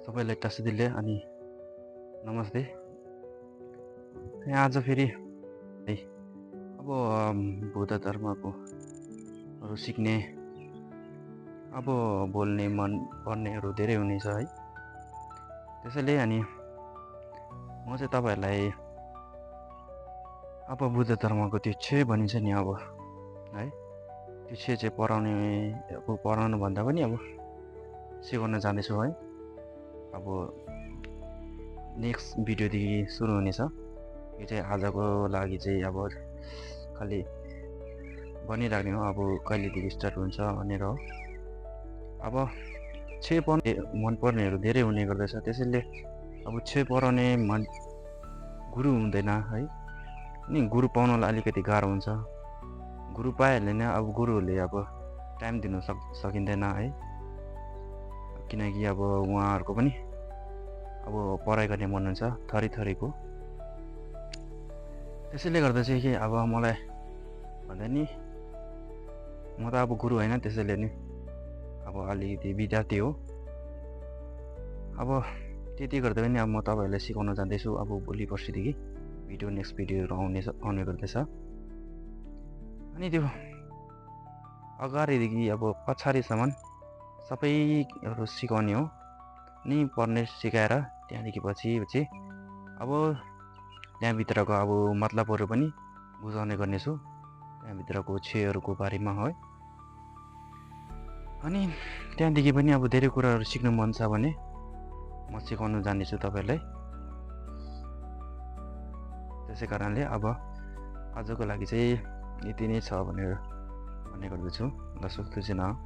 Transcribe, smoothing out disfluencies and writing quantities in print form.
सबैलाई टाँसिदिले अनि नमस्ते। आज फेरि है अब बुद्ध धर्मकोहरू सिक्ने अब बोल्ने मन पर्नेहरू धेरै हुनेछ है। त्यसैले अनि म चाहिँ तपाईँहरूलाई अब बुद्ध धर्मको त्यो छे भनिन्छ नि अब है, त्यो छे चाहिँ पढाउनु भन्दा पनि अब सिकाउन जाँदैछु है। अब नेक्स्ट भिडियोदेखि सुरु हुनेछ। यो चाहिँ आजको लागि चाहिँ अब खालि भनिराख्ने हो, अब कहिलेदेखि स्टार्ट हुन्छ भनेर हो। अब छे पढ्ने मनपर्नेहरू धेरै हुने गर्दछ। त्यसैले अब छे पढाउने गुरु हुँदैन है, अनि गुरु पाउनलाई अलिकति गाह्रो हुन्छ। गुरु पाइहाल्यो भने अब गुरुहरूले अब टाइम दिनु सकिँदैन है, किनकि अब उहाँहरूको पनि अब पढाइ गर्ने मन हुन्छ थरीथरीको। त्यसैले गर्दा चाहिँ कि अब मलाई भन्दा नि म त अब गुरु होइन, त्यसैले नि अब अलिकति विद्यार्थी हो। अब त्यति गर्दा पनि अब म तपाईँहरूलाई सिकाउन जाँदैछु। अब भोलि पर्सिदेखि नेक्स्ट भिडियोहरू आउने गर्दैछ। अनि त्यो अगाडिदेखि अब पछाडिसम्म सबैहरू सिकाउने हो, नि पढ्ने सिकाएर त्यहाँदेखि पछि अब त्यहाँभित्रको अब मतलबहरू पनि बुझाउने गर्नेछु, त्यहाँभित्रको छेहरूको बारेमा है। अनि त्यहाँदेखि पनि अब धेरै कुराहरू सिक्नु मन छ भने म सिकाउन जानेछु तपाईँहरूलाई। त्यसै कारणले अब आजको लागि चाहिँ यति नै छ भनेर भन्ने गर्दछु। ल, सुत्छु चाहिँ न।